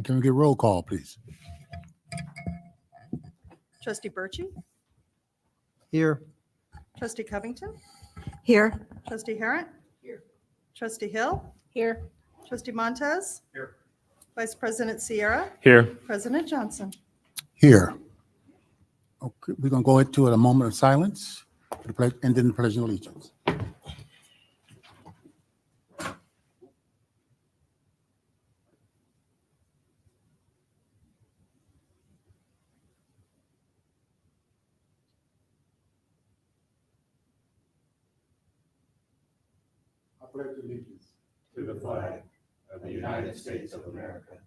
And can we get roll call, please? Trustee Birchey, Here. Trustee Covington, Here. Trustee Harrent. Here. Trustee Hill, Here. Trustee Montez. Here. Vice President Sierra, Here. President Johnson. Here. Okay, we're going to go into a moment of silence and then the pledge of allegiance. I pledge allegiance to the flag of the United States of America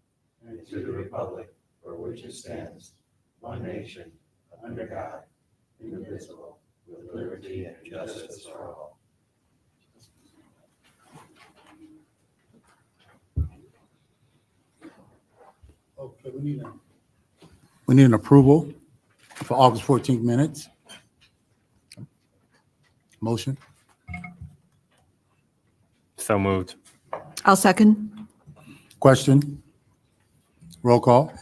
and to the republic for which it stands, one nation, under God, indivisible, with liberty and justice for all. Okay, we need an approval for August 14th minutes. Motion. So moved. I'll second. Question. Roll call.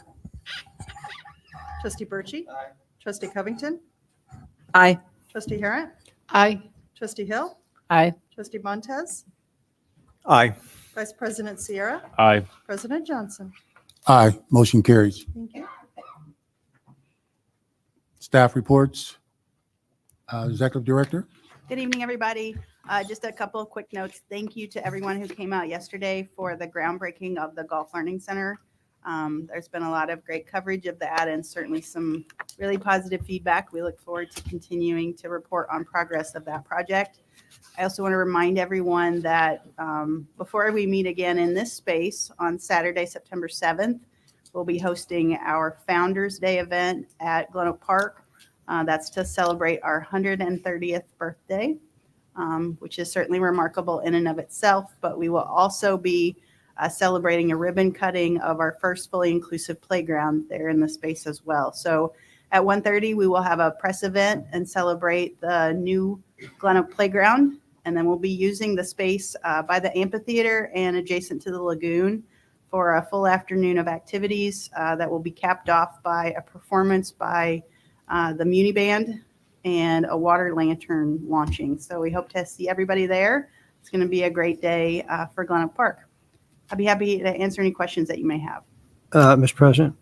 Trustee Birchey. Aye. Trustee Covington, Aye. Trustee Harrent, Aye. Trustee Hill, Aye. Trustee Montez, Aye. Vice President Sierra, Aye. President Johnson. Aye. Motion carries. Thank you. Staff reports. Executive Director. Good evening, everybody. Just a couple of quick notes. Thank you to everyone who came out yesterday for the groundbreaking of the Golf Learning Center. There's been a lot of great coverage of that and certainly some really positive feedback. We look forward to continuing to report on progress of that project. I also want to remind everyone that before we meet again in this space on Saturday, September 7th, we'll be hosting our Founders Day event at Glen Oak Park. That's to celebrate our 130th birthday, which is certainly remarkable in and of itself, but we will also be celebrating a ribbon cutting of our first fully inclusive playground there in the space as well. So at 1:30, we will have a press event and celebrate the new Glen Oak Playground. And then we'll be using the space by the amphitheater and adjacent to the lagoon for a full afternoon of activities that will be capped off by a performance by the Muni Band and a water lantern launching. So we hope to see everybody there. It's going to be a great day for Glen Oak Park. I'd be happy to answer any questions that you may have. Mr. President,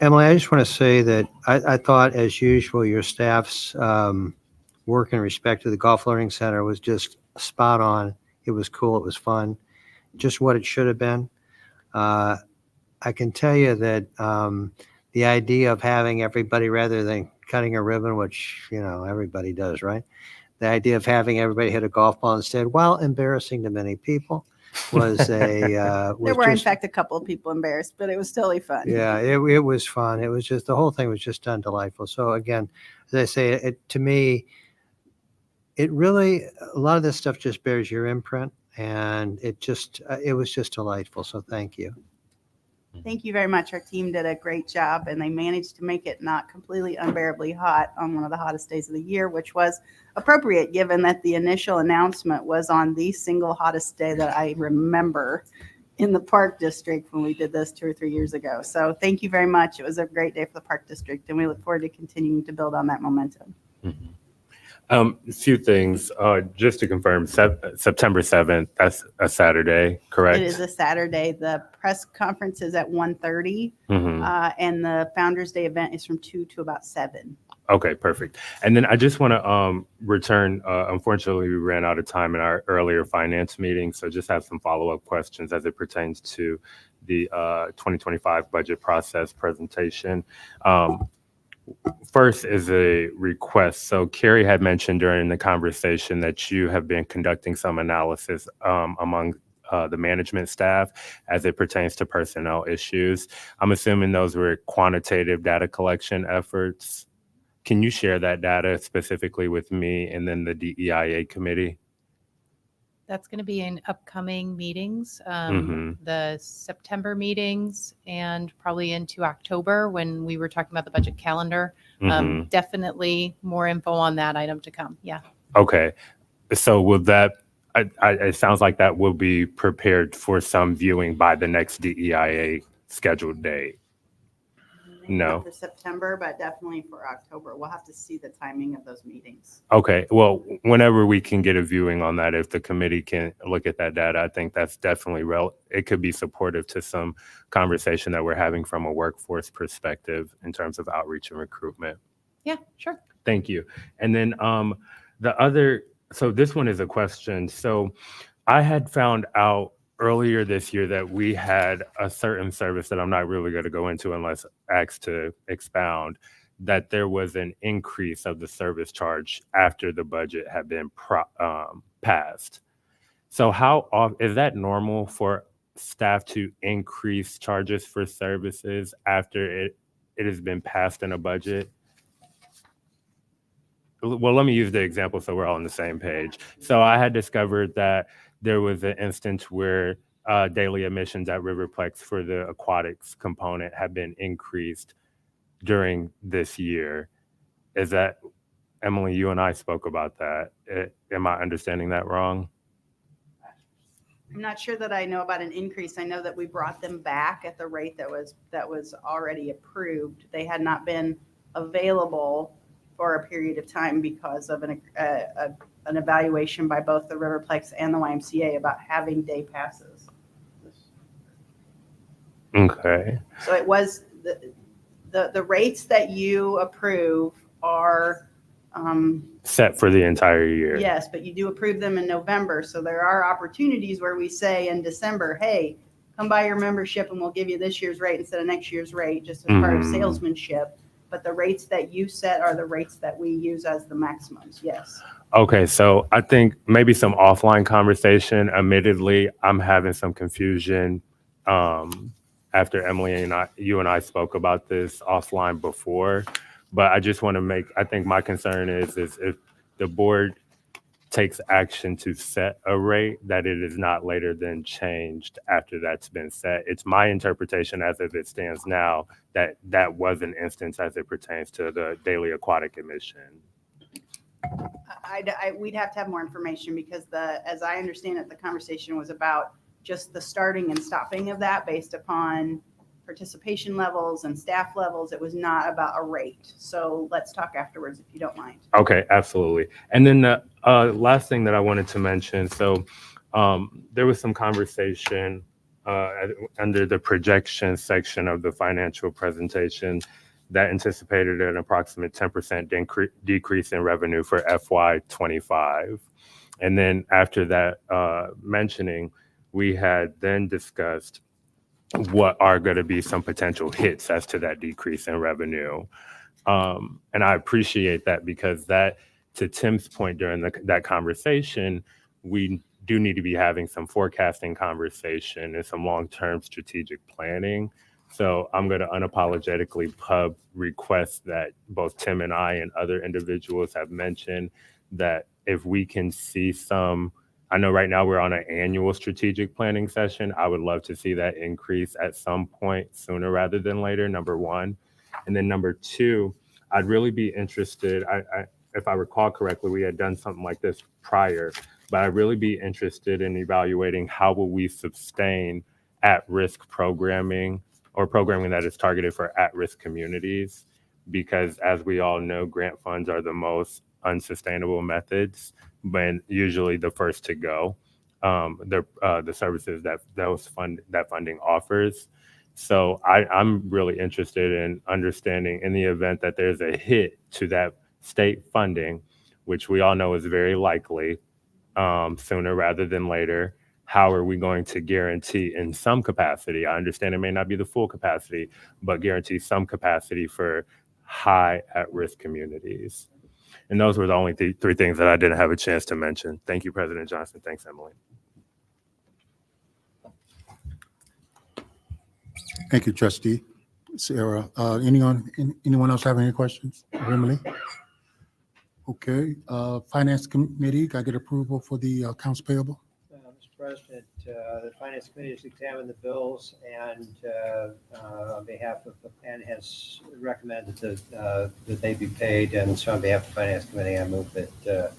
Emily, I just want to say that I thought, as usual, your staff's work in respect to the Golf Learning Center was just spot on. It was cool. It was fun. Just what it should have been. I can tell you that the idea of having everybody, rather than cutting a ribbon, which, you know, everybody does, right? The idea of having everybody hit a golf ball instead, while embarrassing to many people, was There were, in fact, a couple of people embarrassed, but it was totally fun. Yeah, it was fun. It was just, the whole thing was just done delightful. So again, as I say, to me, it really, a lot of this stuff just bears your imprint, and it was just delightful. So thank you. Thank you very much. Our team did a great job, and they managed to make it not completely unbearably hot on one of the hottest days of the year, which was appropriate given that the initial announcement was on the single hottest day that I remember in the Park District when we did this 2 or 3 years ago. So thank you very much. It was a great day for the Park District, and we look forward to continuing to build on that momentum. Mm-hmm. A few things, just to confirm, September 7th, that's a Saturday, correct? It is a Saturday. The press conference is at 1:30, and the Founders Day event is from 2 to about 7. Okay, perfect. And then I just want to return, unfortunately, we ran out of time in our earlier finance meeting, so just have some follow-up questions as it pertains to the 2025 budget process presentation. First is a request. So Carrie had mentioned during the conversation that you have been conducting some analysis among the management staff as it pertains to personnel issues. I'm assuming those were quantitative data collection efforts. Can you share that data specifically with me and then the DEIA committee? That's going to be in upcoming meetings, the September meetings, and probably into October when we were talking about the budget calendar. Definitely more info on that item to come. Yeah. Okay. So will that, it sounds like that will be prepared for some viewing by the next DEIA scheduled date? Maybe No. not for September, but definitely for October. We'll have to see the timing of those meetings. Okay, well, whenever we can get a viewing on that, if the committee can look at that data, I think that's definitely it could be supportive to some conversation that we're having from a workforce perspective in terms of outreach and recruitment. Yeah, sure. Thank you. And then so this one is a question. So I had found out earlier this year that we had a certain service that I'm not really going to go into unless asked to expound, that there was an increase of the service charge after the budget had been passed. So is that normal for staff to increase charges for services after it has been passed in a budget? Well, let me use the example so we're all on the same page. So I had discovered that there was an instance where daily admissions at Riverplex for the aquatics component had been increased during this year. Is that, Emily, you and I spoke about that. Am I understanding that wrong? I'm not sure that I know about an increase. I know that we brought them back at the rate that was already approved. They had not been available for a period of time because of an evaluation by both the Riverplex and the YMCA about having day passes. Okay. So it was the rates that you approve are Set for the entire year. yes, but you do approve them in November. So there are opportunities where we say in December, hey, come buy your membership and we'll give you this year's rate instead of next year's rate, just as part of salesmanship. But the rates that you set are the rates that we use as the maximums. Yes. Okay, so I think maybe some offline conversation. Admittedly, I'm having some confusion after Emily and you and I spoke about this offline before. But I just want to I think my concern is if the board takes action to set a rate, that it is not later than changed after that's been set. It's my interpretation as of it stands now that was an instance as it pertains to the daily aquatic admission. We'd have to have more information because as I understand it, the conversation was about just the starting and stopping of that based upon participation levels and staff levels. It was not about a rate. So let's talk afterwards if you don't mind. Okay, absolutely. And then the last thing that I wanted to mention, so there was some conversation under the projection section of the financial presentation that anticipated an approximate 10% decrease in revenue for FY25. And then after that mentioning, we had then discussed what are going to be some potential hits as to that decrease in revenue. And I appreciate that because that, to Tim's point during that conversation, we do need to be having some forecasting conversation and some long-term strategic planning. So I'm going to unapologetically request that both Tim and I and other individuals have mentioned that if we can see I know right now we're on an annual strategic planning session. I would love to see that increase at some point sooner rather than later, number one. And then number two, I'd really be interested, if I recall correctly, we had done something like this prior, but I'd really be interested in evaluating how will we sustain at-risk programming or programming that is targeted for at-risk communities, because as we all know, grant funds are the most unsustainable methods, but usually the first to go, the services that funding offers. So I'm really interested in understanding, in the event that there's a hit to that state funding, which we all know is very likely sooner rather than later, how are we going to guarantee in some capacity, I understand it may not be the full capacity, but guarantee some capacity for high at-risk communities. And those were the only three things that I didn't have a chance to mention. Thank you, President Johnson. Thanks, Emily. Thank you, Trustee Sarah. Anyone else have any questions? Emily? Okay. Finance Committee, can I get approval for the accounts payable? Mr. President, the Finance Committee has examined the bills and on behalf of the plan has recommended that they be paid. And so on behalf of the Finance Committee, I move that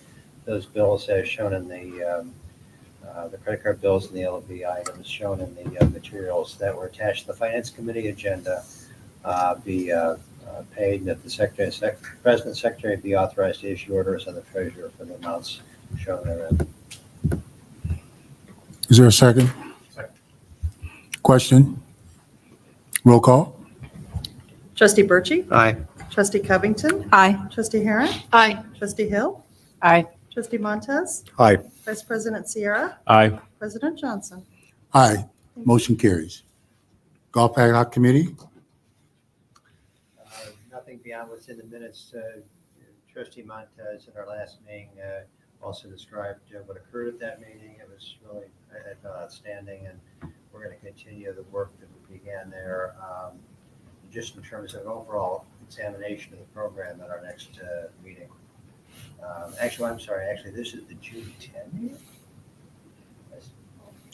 those bills as shown in the the credit card bills and the LB items shown in the materials that were attached to the Finance Committee agenda be paid, and that the President Secretary be authorized to issue orders on the treasurer for the amounts shown therein. Is there a second? Second. Question? Roll call? Trustee Birchey. Aye. Trustee Covington. Aye. Trustee Harron. Aye. Trustee Hill. Aye. Trustee Montez. Aye. Vice President Sierra. Aye. President Johnson. Aye. Motion carries. Golf Ad hoc Committee? Nothing beyond what's in the minutes. Trustee Montez at our last meeting also described what occurred at that meeting. It was really, I thought, outstanding, and we're going to continue the work that we began there, just in terms of overall examination of the program at our next meeting. Actually, I'm sorry, this is the June 10 meeting?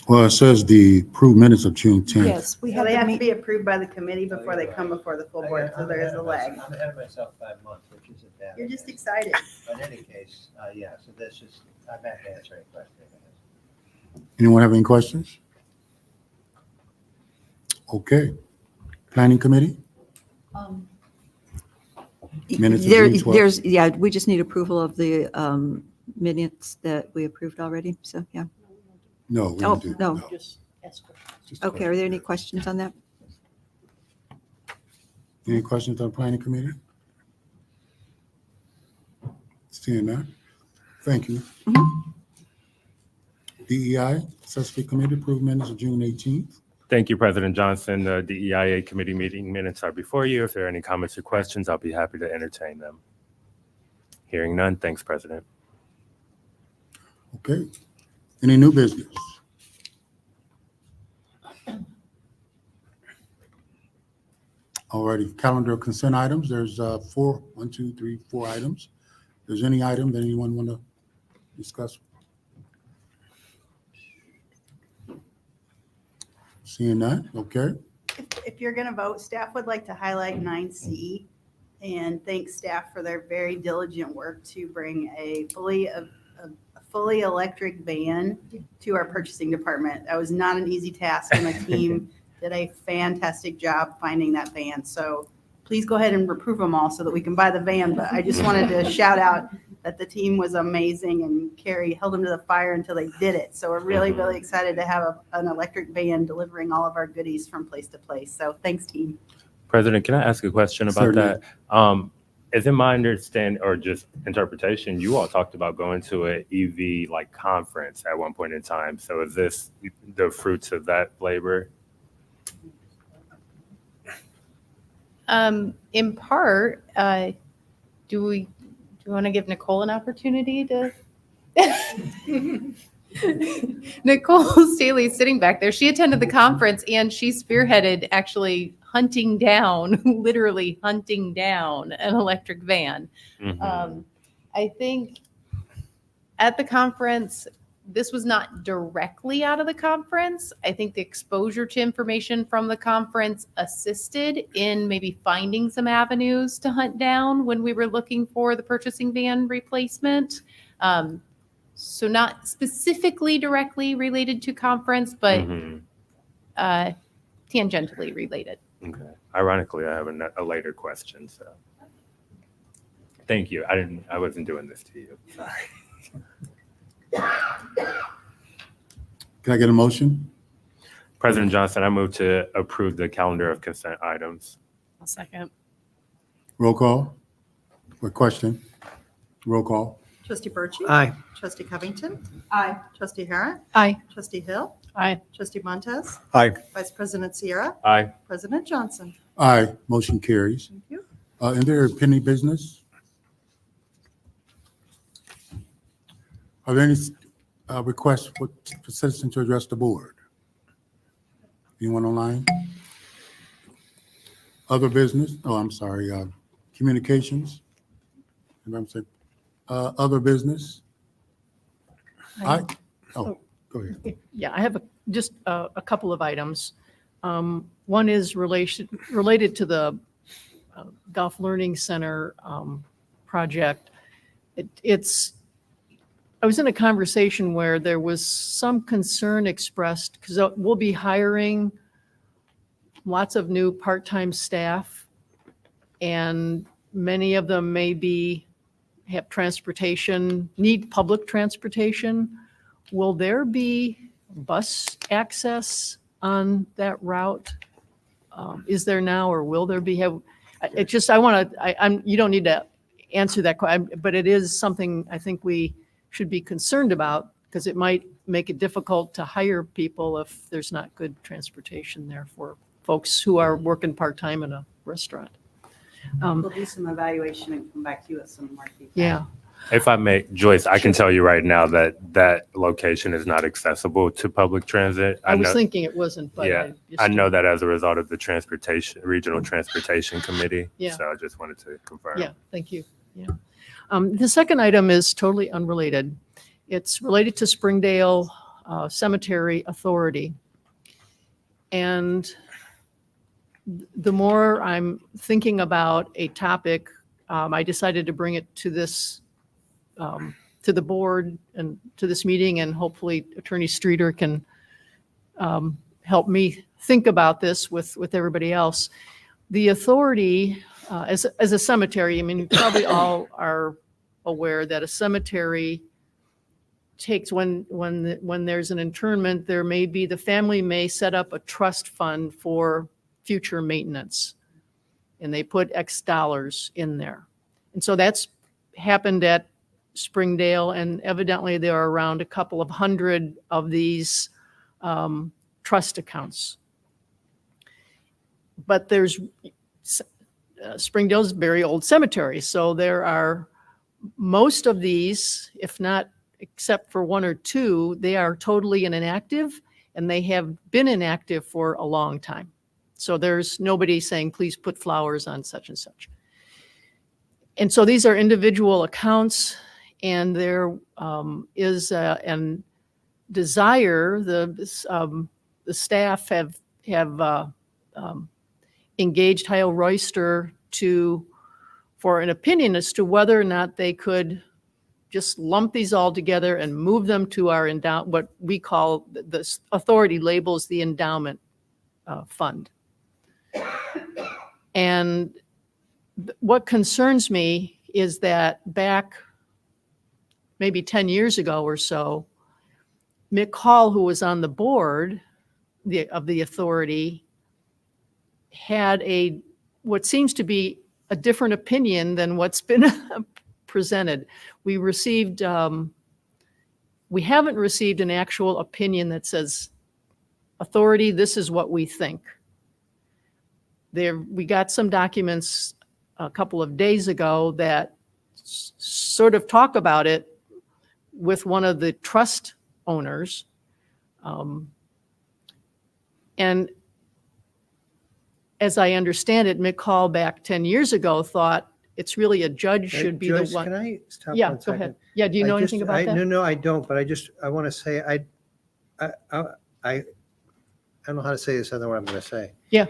Well, it says the approved minutes of June 10th. Yes, we So have they the have to meet. be approved by the committee before they come before the full board, so there is a lag. I'm ahead of myself 5 months, which isn't bad. You're just excited. But in any case, yeah, so this is, I'm happy to answer any questions. Anyone have any questions? Okay. Planning Committee? Minutes of June 12th. Yeah, we just need approval of the minutes that we approved already, so, yeah. No, we Oh, don't do. no. Just a Okay, are there any questions on that? Any questions on Planning Committee? Seeing none. Thank you. DEI, Accessory Committee, approved minutes of June 18th. Thank you, President Johnson. The DEIA committee meeting minutes are before you. If there are any comments or questions, I'll be happy to entertain them. Hearing none, thanks, President. Okay. Any new business? Alrighty, calendar consent items. There's 4 items. If there's any item that anyone want to discuss? Seeing none, okay. If you're going to vote, staff would like to highlight 9C and thank staff for their very diligent work to bring a fully electric van to our purchasing department. That was not an easy task, and the team did a fantastic job finding that van. So please go ahead and approve them all so that we can buy the van. But I just wanted to shout out that the team was amazing, and Carrie held them to the fire until they did it. So we're really, really excited to have an electric van delivering all of our goodies from place to place. So thanks, team. President, can I ask a question about Certainly. that? Is it my understanding or just interpretation, you all talked about going to an EV like conference at one point in time. So is this the fruits of that labor? In part, do we want to give Nicole an opportunity to? Nicole Staley is sitting back there. She attended the conference and she spearheaded actually hunting down, literally hunting down an electric van. I think at the conference, this was not directly out of the conference. I think the exposure to information from the conference assisted in maybe finding some avenues to hunt down when we were looking for the purchasing van replacement. So not specifically directly related to conference, but tangentially related. Okay. Ironically, I have a later question. So, thank you. I wasn't doing this to you. Sorry. Can I get a motion? President Johnson, I move to approve the calendar of consent items. I'll second. Roll call. Or question? Roll call. Trustee Birchey. Aye. Trustee Covington. Aye. Trustee Harron. Aye. Trustee Hill. Aye. Trustee Montez. Aye. Vice President Sierra. Aye. President Johnson. Aye. Motion carries. Thank you. Is there pending business? Are there any requests for citizens to address the board? Anyone online? Other business? Oh, I'm sorry. Communications? Other business? Aye. Oh, go ahead. Yeah, I have just a couple of items. One is related to the Golf Learning Center project. It's I was in a conversation where there was some concern expressed because we'll be hiring lots of new part-time staff, and many of them have transportation, need public transportation. Will there be bus access on that route? Is there now, or will there be? You don't need to answer that question, but it is something I think we should be concerned about, because it might make it difficult to hire people if there's not good transportation there for folks who are working part-time in a restaurant. We'll do some evaluation and come back to you with some more feedback. Yeah, If I may, Joyce, I can tell you right now that that location is not accessible to public transit. I was know, thinking it wasn't, but yeah, I know that as a result of the regional transportation committee. Yeah. So I just wanted to confirm. Yeah, thank you. Yeah. The second item is totally unrelated. It's related to Springdale Cemetery Authority. And the more I'm thinking about a topic, I decided to bring it to this, to the board and to this meeting, and hopefully Attorney Streeter can help me think about this with everybody else. The authority, as a cemetery, I mean, you probably all are aware that a cemetery takes, when there's an interment, the family may set up a trust fund for future maintenance, and they put X dollars in there. And so that's happened at Springdale, and evidently there are around a couple of hundred of these trust accounts. But Springdale's a very old cemetery, so there are most of these, if not except for one or two, they are totally inactive, and they have been inactive for a long time. So there's nobody saying, please put flowers on such and such. And so these are individual accounts, and there is a desire, the staff have engaged Heil Royster for an opinion as to whether or not they could just lump these all together and move them to our what we call, this authority labels the endowment fund. And what concerns me is that back maybe 10 years ago or so, Mick Hall, who was on the board of the authority, had what seems to be a different opinion than what's been presented. We haven't received an actual opinion that says, authority, this is what we think. We got some documents a couple of days ago that sort of talk about it with one of the trust owners. And as I understand it, Mick Hall back 10 years ago thought it's really a judge should be Joyce, the one. Can I stop Yeah, one go second? ahead. Yeah, do you know anything about that? No, I don't, but I want to say, I don't know how to say this other than what I'm going to say. Yeah.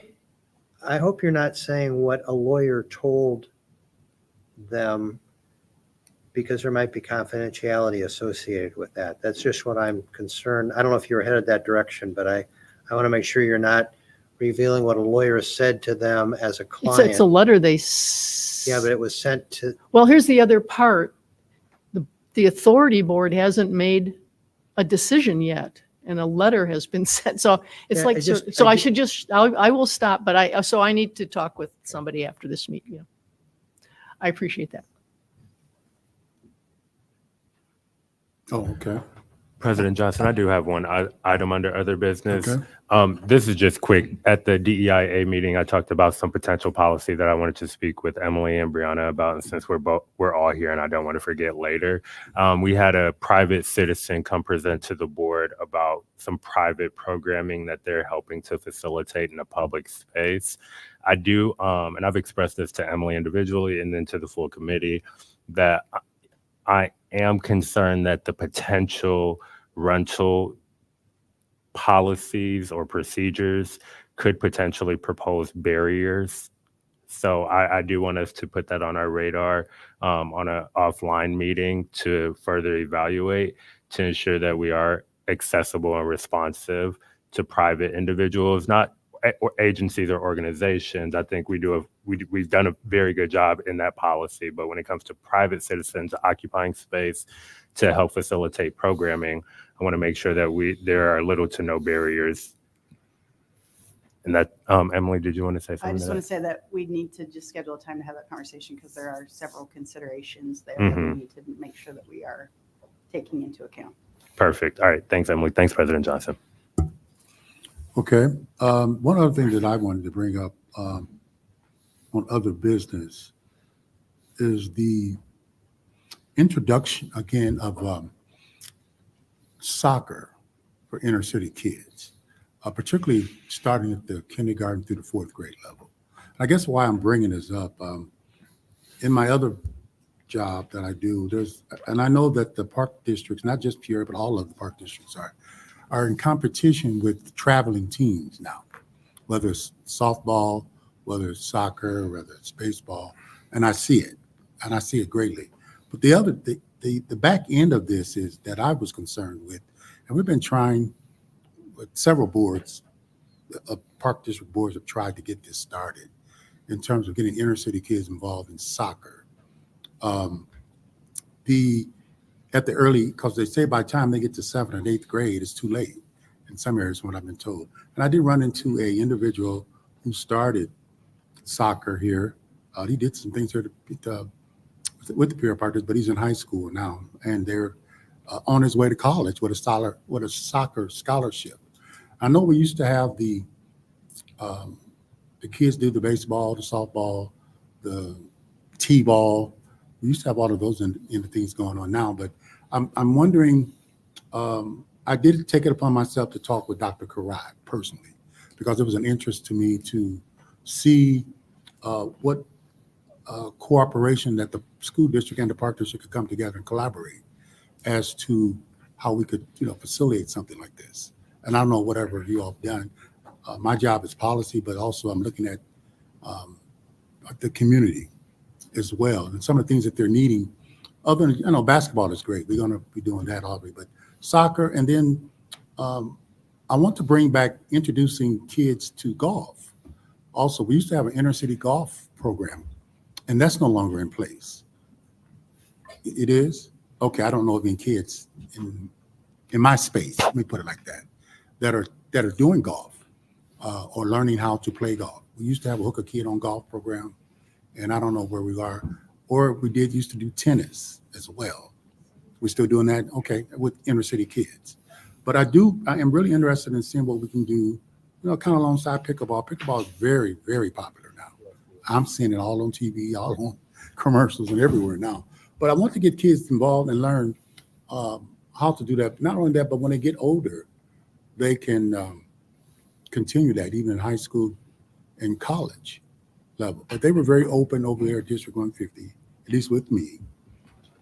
I hope you're not saying what a lawyer told them, because there might be confidentiality associated with that. That's just what I'm concerned. I don't know if you're headed that direction, but I want to make sure you're not revealing what a lawyer said to them as a client. It's a letter they. Yeah, but it was sent to. Well, here's the other part. The authority board hasn't made a decision yet, and a letter has been sent. So it's Yeah, I will stop, but I need to talk with somebody after this meeting. Yeah. I appreciate that. Oh, okay. President Johnson, I do have one item under other business. Okay. This is just quick. At the DEIA meeting, I talked about some potential policy that I wanted to speak with Emily and Brianna about. And since we're all here and I don't want to forget later, we had a private citizen come present to the board about some private programming that they're helping to facilitate in a public space. I do, and I've expressed this to Emily individually and then to the full committee, that I am concerned that the potential rental policies or procedures could potentially propose barriers So I do want us to put that on our radar on an offline meeting to further evaluate to ensure that we are accessible and responsive to private individuals, not agencies or organizations. I think we've done a very good job in that policy, but when it comes to private citizens occupying space to help facilitate programming, I want to make sure that there are little to no barriers. And that, Emily, did you want to say something? I just to want that? to say that we need to just schedule a time to have that conversation because there are several considerations there that we need to make sure that we are taking into account. Perfect. All right. Thanks, Emily. Thanks, President Johnson. Okay. One other thing that I wanted to bring up on other business is the introduction again of soccer for inner city kids, particularly starting at the kindergarten through the 4th grade level. I guess why I'm bringing this up, in my other job that I do, and I know that the park districts, not just Peoria, but all of the park districts are in competition with traveling teams now, whether it's softball, whether it's soccer, whether it's baseball, and I see it greatly. But the back end of this is that I was concerned with, and we've been trying with several boards, park district boards have tried to get this started in terms of getting inner city kids involved in soccer. Because they say by the time they get to 7th and 8th grade, it's too late in some areas, what I've been told. And I did run into a individual who started soccer here. He did some things here with the Peoria Partners, but he's in high school now, and they're on his way to college with a soccer scholarship. I know we used to have the kids do the baseball, the softball, the t-ball. We used to have all of those in the things going on now, but I'm wondering, I did take it upon myself to talk with Dr. Karat personally, because it was an interest to me to see what cooperation that the school district and the park district could come together and collaborate as to how we could, facilitate something like this. And I don't know whatever you all have done. My job is policy, but also I'm looking at the community as well, and some of the things that they're needing. Other than, basketball is great. We're going to be doing that already, but soccer, and then I want to bring back introducing kids to golf. Also, we used to have an inner city golf program, and that's no longer in place. It is? Okay, I don't know of any kids in my space, let me put it like that are doing golf or learning how to play golf. We used to have a Hook a Kid on Golf program, and I don't know where we are. Or we used to do tennis as well. We're still doing that, okay, with inner city kids. But I am really interested in seeing what we can do, kind of alongside pickleball. Pickleball is very, very popular now. I'm seeing it all on TV, all on commercials and everywhere now. But I want to get kids involved and learn how to do that. Not only that, but when they get older, they can continue that even in high school and college level. But they were very open over there at District 150, at least with me,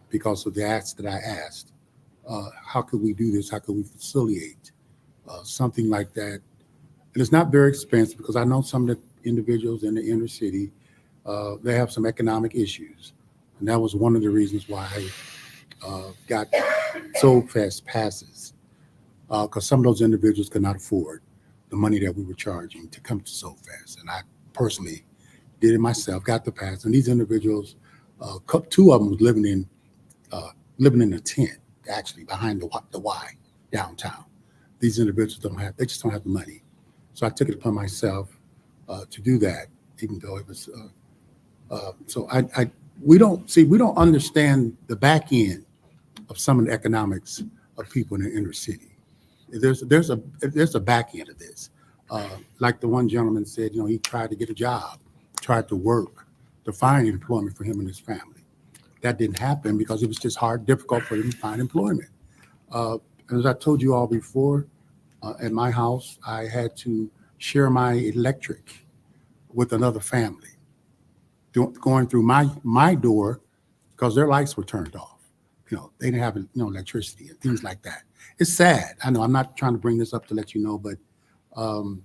because of the acts that I asked. How could we do this? How could we facilitate something like that? And it's not very expensive, because I know some of the individuals in the inner city, they have some economic issues. And that was one of the reasons why I got so fast passes, because some of those individuals could not afford the money that we were charging to come to so fast. And I personally did it myself, got the pass. And these individuals, 2 of them was living in a tent, actually behind the Y downtown. These individuals they just don't have the money. So I took it upon myself to do that, even though it was, we don't understand the back end of some of the economics of people in the inner city. There's a back end of this. Like the one gentleman said, he tried to get a job, tried to work to find employment for him and his family. That didn't happen because it was just difficult for them to find employment. As I told you all before, at my house, I had to share my electric with another family, going through my door because their lights were turned off. They didn't have electricity and things like that. It's sad. I know I'm not trying to bring this up to let you know, but and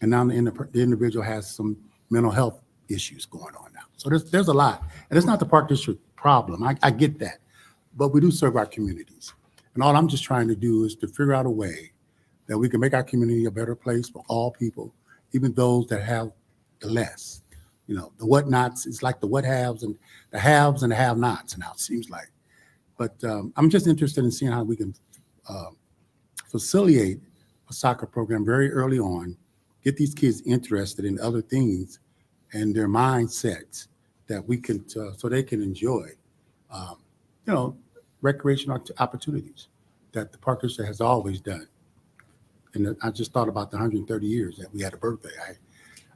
now the individual has some mental health issues going on now. So there's a lot. And it's not the Park District problem. I get that. But we do serve our communities. And all I'm just trying to do is to figure out a way that we can make our community a better place for all people, even those that have the less. You know, the whatnots, it's like the what haves and the have-nots now, it seems like. But I'm just interested in seeing how we can facilitate a soccer program very early on, get these kids interested in other things and their mindsets that we can, so they can enjoy, you know, recreational opportunities that the Park District has always done. And I just thought about the 130 years that we had a birthday.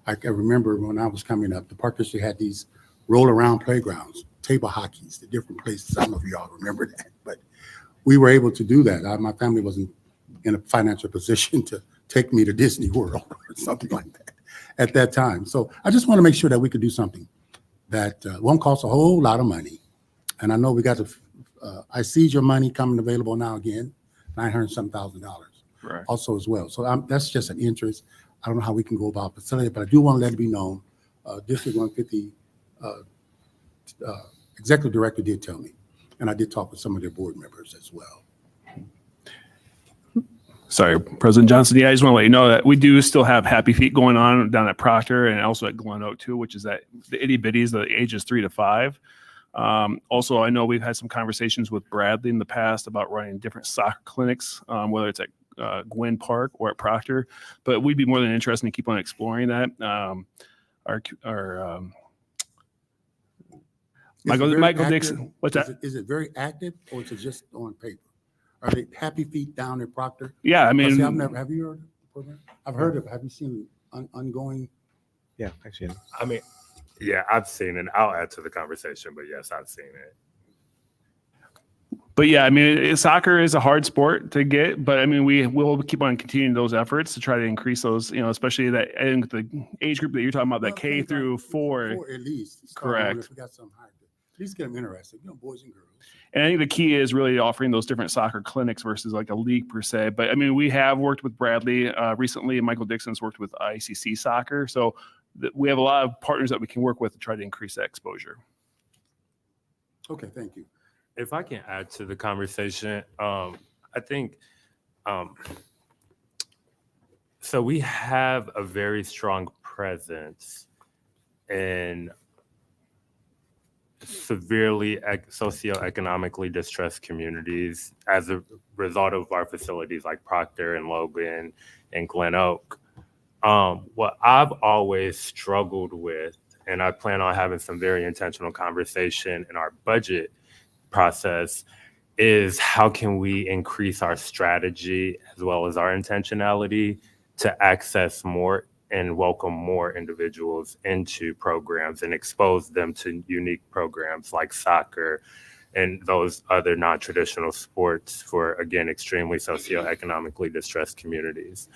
I can remember when I was coming up, the Park District had these roll-around playgrounds, table hockeys, the different places. I don't know if y'all remember that, but we were able to do that. My family wasn't in a financial position to take me to Disney World or something like that at that time. So I just want to make sure that we could do something that won't cost a whole lot of money. And I know we got to, I see your money coming available now again, $900,000 Right. also as well. So that's just an interest. I don't know how we can go about facilitating, but I do want to let it be known. District 150 executive director did tell me, and I did talk with some of their board members as well. Sorry, President Johnson. Yeah, I just want to let you know that we do still have Happy Feet going on down at Proctor and also at Glen Oak too, which is at the itty bitties, the ages 3 to 5. Also, I know we've had some conversations with Bradley in the past about running different soccer clinics, whether it's at Gwynn Park or at Proctor, but we'd be more than interested in keep on exploring that. Michael Dixon, what's that? Is it very active or is it just on paper? Are they Happy Feet down at Proctor? Yeah, I mean, See, have you heard of the program? I've heard of it. Have you seen ongoing? Yeah, I've seen it. I mean, yeah, I've seen it. I'll add to the conversation, but yes, I've seen it. But yeah, I mean, soccer is a hard sport to get, but I mean, we will keep on continuing those efforts to try to increase those, you know, especially that, I think the age group that you're talking about, that K through 4. At least. Correct. If we got some high, at least get them interested, you know, boys and girls. And I think the key is really offering those different soccer clinics versus like a league per se. But I mean, we have worked with Bradley recently, and Michael Dixon's worked with ICC Soccer. So we have a lot of partners that we can work with to try to increase that exposure. Okay, thank you. If I can add to the conversation, I think, so we have a very strong presence in severely socioeconomically distressed communities as a result of our facilities like Proctor and Logan and Glen Oak. What I've always struggled with, and I plan on having some very intentional conversation in our budget process, is how can we increase our strategy as well as our intentionality to access more and welcome more individuals into programs and expose them to unique programs like soccer and those other non-traditional sports for, again, extremely socioeconomically distressed communities.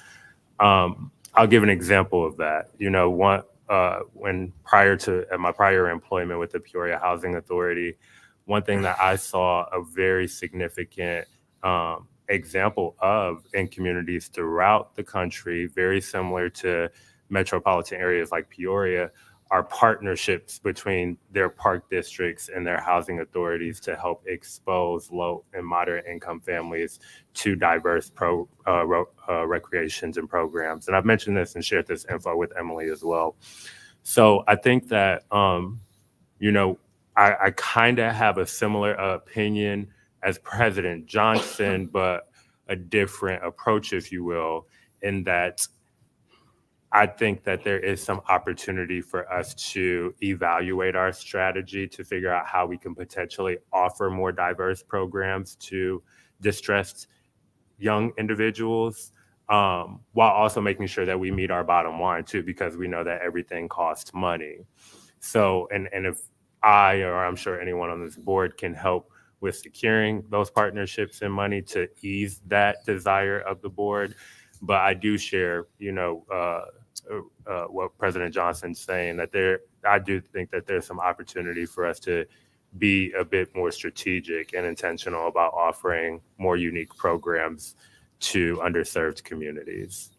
I'll give an example of that. You know, when prior to my prior employment with the Peoria Housing Authority, one thing that I saw a very significant example of in communities throughout the country, very similar to metropolitan areas like Peoria, are partnerships between their park districts and their housing authorities to help expose low and moderate income families to diverse recreations and programs. And I've mentioned this and shared this info with Emily as well. So I think that, you know, I kind of have a similar opinion as President Johnson, but a different approach, if you will, in that I think that there is some opportunity for us to evaluate our strategy to figure out how we can potentially offer more diverse programs to distressed young individuals, while also making sure that we meet our bottom line too, because we know that everything costs money. So, and if I, or I'm sure anyone on this board, can help with securing those partnerships and money to ease that desire of the board. But I do share, you know, what President Johnson's saying, that I do think that there's some opportunity for us to be a bit more strategic and intentional about offering more unique programs to underserved communities.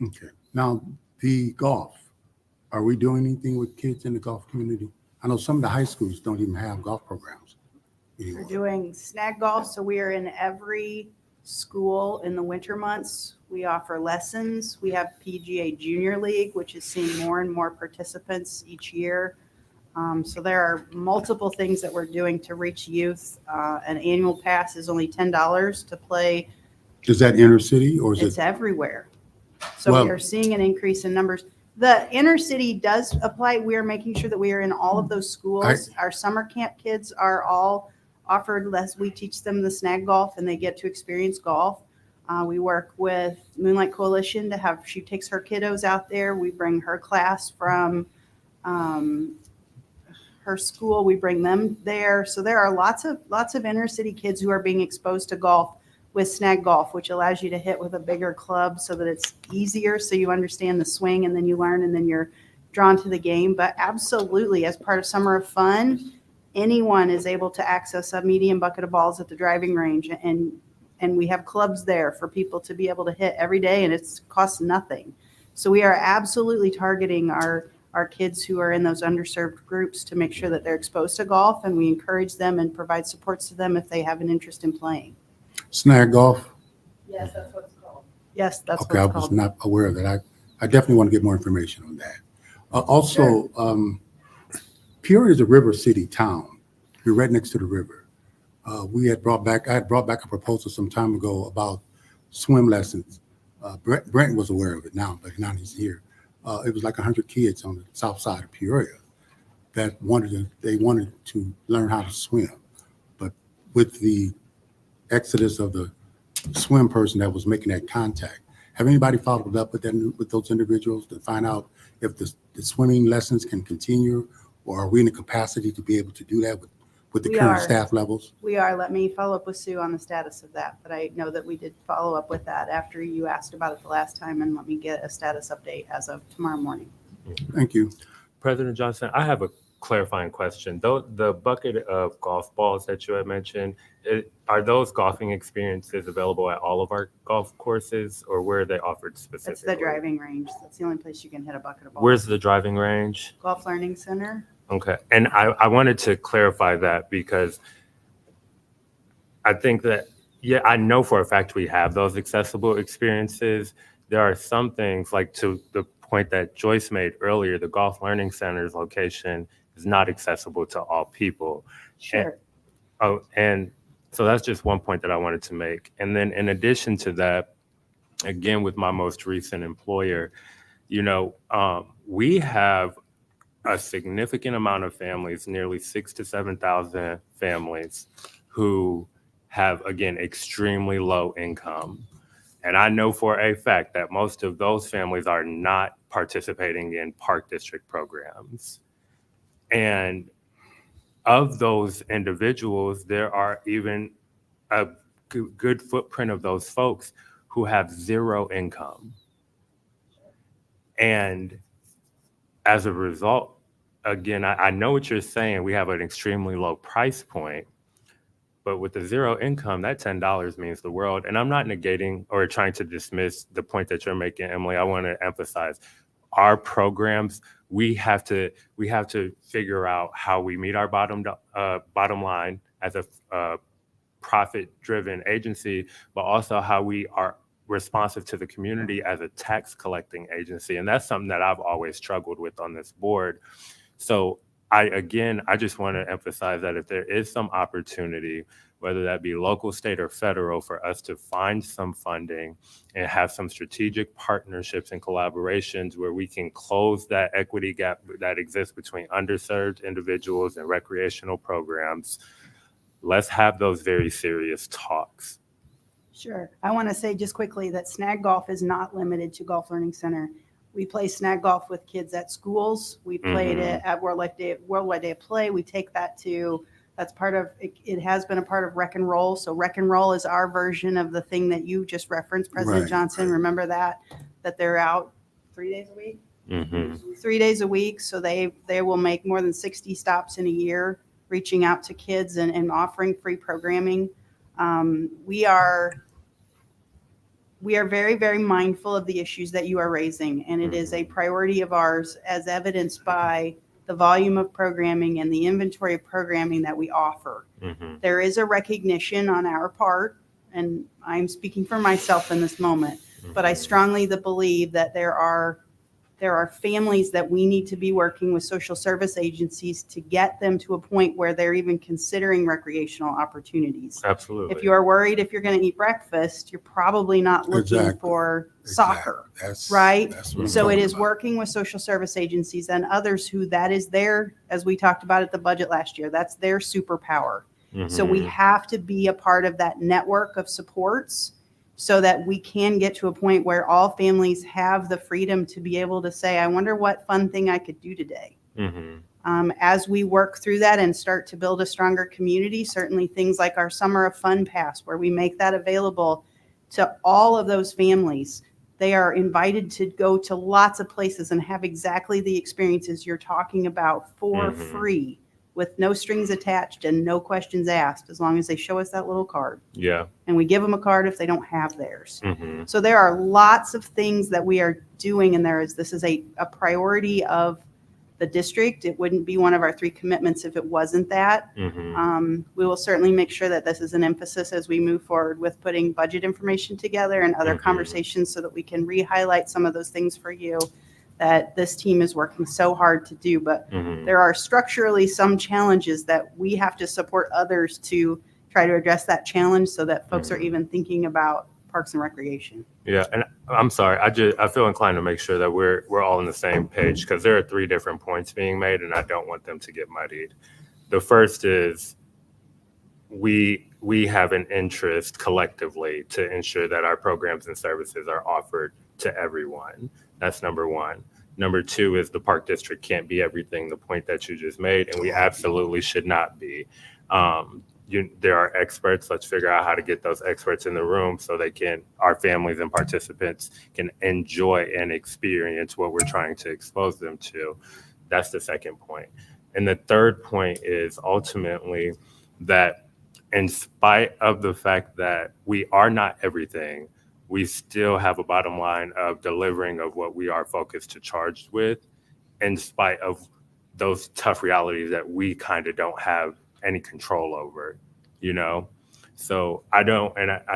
Okay. Now, the golf, Are we doing anything with kids in the golf community? I know some of the high schools don't even have golf programs We're anymore. doing snag golf, so we are in every school in the winter months. We offer lessons. We have PGA Junior League, which is seeing more and more participants each year. So there are multiple things that we're doing to reach youth. An annual pass is only $10 to play. Is that inner city or is It's it? everywhere. So we Well- are seeing an increase in numbers. The inner city does apply. We are making sure that we are in all of those schools. Our summer camp kids are all offered less. We teach them the snag golf and they get to experience golf. We work with Moonlight Coalition to have, she takes her kiddos out there. We bring her class from her school. We bring them there. So there are lots of inner city kids who are being exposed to golf with snag golf, which allows you to hit with a bigger club so that it's easier. So you understand the swing and then you learn and then you're drawn to the game. But absolutely, as part of Summer of Fun, anyone is able to access a medium bucket of balls at the driving range. And we have clubs there for people to be able to hit every day and it costs nothing. So we are absolutely targeting our kids who are in those underserved groups to make sure that they're exposed to golf, and we encourage them and provide supports to them if they have an interest in playing. Snag golf? Yes, that's what it's called. Yes, that's Okay, I what it's was called. not aware of that. I definitely want to get more information on that. Also, Peoria is a river city town. We're right next to the river. I had brought back a proposal some time ago about swim lessons. Brent was aware of it now, but now he's here. It was like 100 kids on the south side of Peoria that wanted to learn how to swim. But with the exodus of the swim person that was making that contact, have anybody followed up with those individuals to find out if the swimming lessons can continue, or are we in the capacity to be able to do that with the We current are. staff levels? We are. Let me follow up with Sue on the status of that, but I know that we did follow up with that after you asked about it the last time, and let me get a status update as of tomorrow morning. Thank you. President Johnson, I have a clarifying question. Though the bucket of golf balls that you had mentioned, are those golfing experiences available at all of our golf courses, or where are they offered specifically? That's the driving range. That's the only place you can hit a bucket of balls. Where's the driving range? Golf Learning Center? Okay. And I wanted to clarify that because I think that, yeah, I know for a fact we have those accessible experiences. There are some things, like to the point that Joyce made earlier, the Golf Learning Center's location is not accessible to all people. Sure. And so that's just one point that I wanted to make. And then in addition to that, again, with my most recent employer, we have a significant amount of families, nearly 6,000 to 7,000 families, who have, again, extremely low income. And I know for a fact that most of those families are not participating in park district programs. And of those individuals, there are even a good footprint of those folks who have zero income. And as a result, again, I know what you're saying. We have an extremely low price point, but with the zero income, that $10 means the world. And I'm not negating or trying to dismiss the point that you're making, Emily. I want to emphasize our programs. We have to figure out how we meet our bottom line as a profit-driven agency, but also how we are responsive to the community as a tax collecting agency. And that's something that I've always struggled with on this board. So I just want to emphasize that if there is some opportunity, whether that be local, state, or federal, for us to find some funding and have some strategic partnerships and collaborations where we can close that equity gap that exists between underserved individuals and recreational programs, let's have those very serious talks. Sure. I want to say just quickly that snag golf is not limited to Golf Learning Center. We play snag golf with kids at schools. We played it at Worldwide Day of Play. We take that to, that's part of, it has been a part of Rec and Roll. So Rec and Roll is our version of the thing that you just referenced, President Right, Johnson. right. Remember that they're out 3 days a week? Mm-hmm. 3 days a week. So they will make more than 60 stops in a year, reaching out to kids and offering free programming. We are we are very, very mindful of the issues that you are raising, and it is a priority of ours, as evidenced by the volume of programming and the inventory of programming that we offer. There is a recognition on our part, and I'm speaking for myself in this moment, but I strongly believe that there are families that we need to be working with social service agencies to get them to a point where they're even considering recreational opportunities. Absolutely. If you are worried if you're going to eat breakfast, you're probably not looking Exactly. for soccer, That's right? That's what I'm So it talking is about. working with social service agencies and others who that is their, as we talked about at the budget last year, that's their superpower. So we have to be a part of that network of supports so that we can get to a point where all families have the freedom to be able to say, I wonder what fun thing I could do today. As we work through that and start to build a stronger community, certainly things like our Summer of Fun Pass, where we make that available to all of those families. They are invited to go to lots of places and have exactly the experiences you're talking about for free, with no strings attached and no questions asked, as long as they show us that little card. Yeah. And we give them a card if they don't have theirs. So there are lots of things that we are doing, and this is a priority of the district. It wouldn't be one of our 3 commitments if it wasn't that. We will certainly make sure that this is an emphasis as we move forward with putting budget information together and other conversations so that we can re-highlight some of those things for you that this team is working so hard to do. But there are structurally some challenges that we have to support others to try to address that challenge so that folks are even thinking about parks and recreation. Yeah, and I'm sorry, I feel inclined to make sure that we're all on the same page, because there are 3 different points being made, and I don't want them to get muddied. The first is we have an interest collectively to ensure that our programs and services are offered to everyone. That's number 1. Number 2 is the park district can't be everything, the point that you just made, and we absolutely should not be. There are experts. Let's figure out how to get those experts in the room so our families and participants can enjoy and experience what we're trying to expose them to. That's the second point. And the third point is ultimately that in spite of the fact that we are not everything, we still have a bottom line of delivering of what we are focused to charged with, in spite of those tough realities that we kind of don't have any control over, So I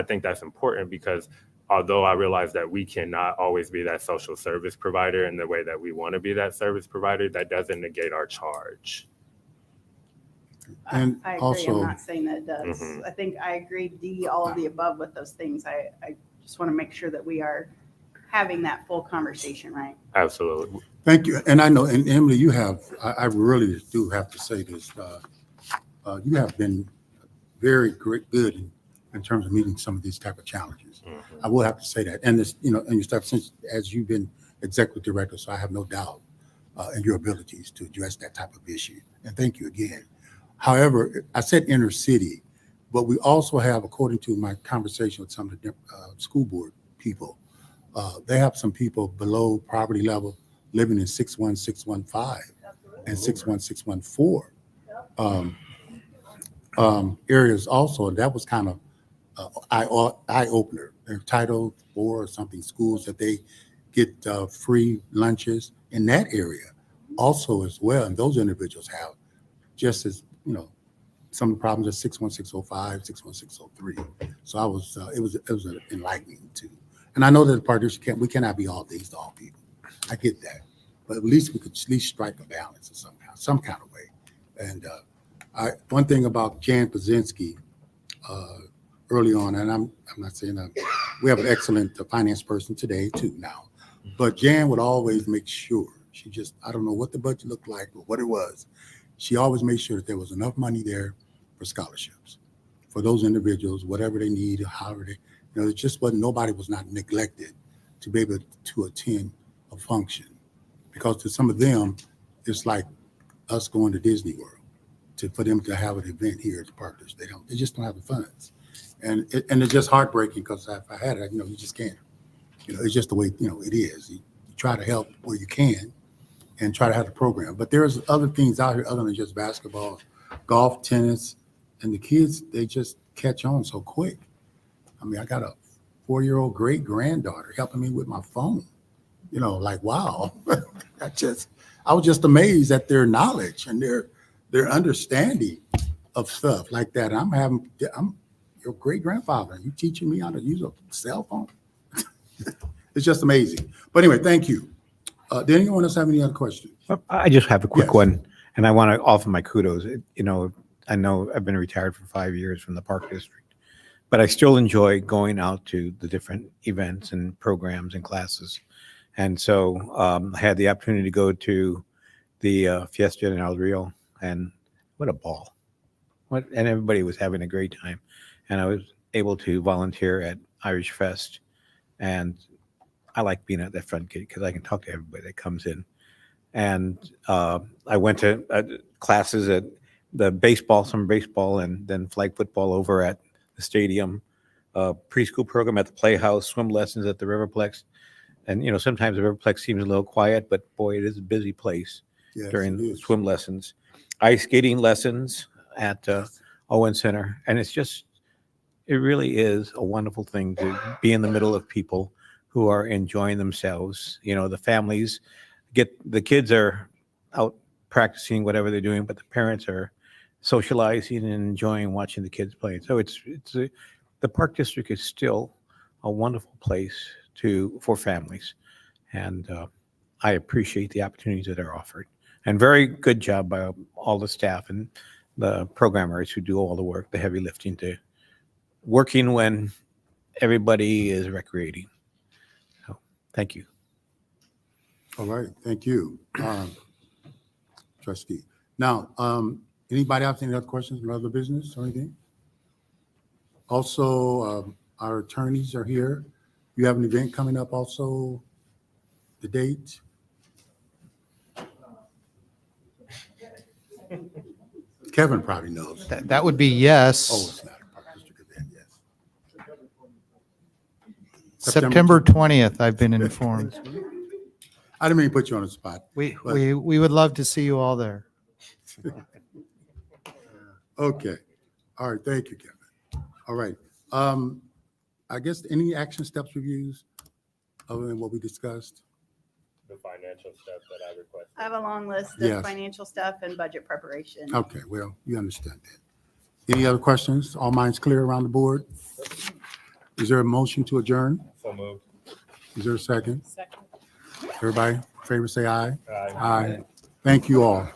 think that's important, because although I realize that we cannot always be that social service provider in the way that we want to be that service provider, that doesn't negate our charge. And I agree. also- I'm not saying that it does. I think I agree, D, all of the above with those things. I just want to make sure that we are having that full conversation, right? Absolutely. Thank you. And I know, and Emily, I really do have to say this. You have been very good in terms of meeting some of these type of challenges. I will have to say that. And this, and your stuff, since as you've been executive director, so I have no doubt in your abilities to address that type of issue. And thank you again. However, I said inner city, but we also have, according to my conversation with some of the school board people, they have some people below poverty level living in 61615 and 61614 areas also. And that was kind of eye opener. They're Title IV or something schools that they get free lunches in that area also as well. And those individuals have just as, some of the problems at 61605, 61603. So it was enlightening too. And I know that the partners we cannot be all things to all people. I get that, but at least we could at least strike a balance of some kind of way. And one thing about Jan Pazinski early on, and I'm not saying we have an excellent finance person today too now, but Jan would always make sure I don't know what the budget looked like or what it was. She always made sure that there was enough money there for scholarships for those individuals, whatever they need, however they, it just wasn't, nobody was not neglected to be able to attend a function, because to some of them, it's like us going to Disney World for them to have an event here at the Parkers. They just don't have the funds. And it's just heartbreaking, because if I had it, you just can't, it's just the way, it is. You try to help where you can and try to have the program. But there's other things out here other than just basketball, golf, tennis, and the kids, they just catch on so quick. I mean, I got a 4-year-old great granddaughter helping me with my phone. You know, like, wow. I was just amazed at their knowledge and their understanding of stuff like that. I'm your great grandfather. You teaching me how to use a cell phone? It's just amazing. But anyway, thank you. Did anyone else have any other questions? I just have a quick Yes. one, and I want to offer my kudos. You know I've been retired for 5 years from the Park District, but I still enjoy going out to the different events and programs and classes. And so I had the opportunity to go to the Fiesta in El Rio, and what a ball. And everybody was having a great time. And I was able to volunteer at Irish Fest, and I like being at that front gate because I can talk to everybody that comes in. And I went to classes at the summer baseball, and then flag football over at the stadium, preschool program at the Playhouse, swim lessons at the Riverplex. And, sometimes the Riverplex seems a little quiet, but boy, it is a busy place Yes, during it the is. swim lessons. Ice skating lessons at Owen Center. And it really is a wonderful thing to be in the middle of people who are enjoying themselves. The families the kids are out practicing whatever they're doing, but the parents are socializing and enjoying watching the kids play. So the Park District is still a wonderful place for families. And I appreciate the opportunities that are offered. And very good job by all the staff and the programmers who do all the work, the heavy lifting, to working when everybody is recreating. So thank you. All right, thank you, trustee. Now, anybody have any other questions or other business or anything? Also, our attorneys are here. You have an event coming up also, the date? Kevin probably knows. That would be Oh, yes. it's not a Park District event, yes. September 20th, I've been informed. I didn't mean to put you on the spot. We But- would love to see you all there. Okay. All right, thank you, Kevin. All right. I guess any action steps reviews other than what we discussed? The financial stuff that I requested. I have a long list Yes. of financial stuff and budget preparation. Okay, well, you understand that. Any other questions? All minds clear around the board? Is there a motion to adjourn? So moved. Is there a second? Second. Everybody, in favor say aye. Aye. Aye. Thank you all.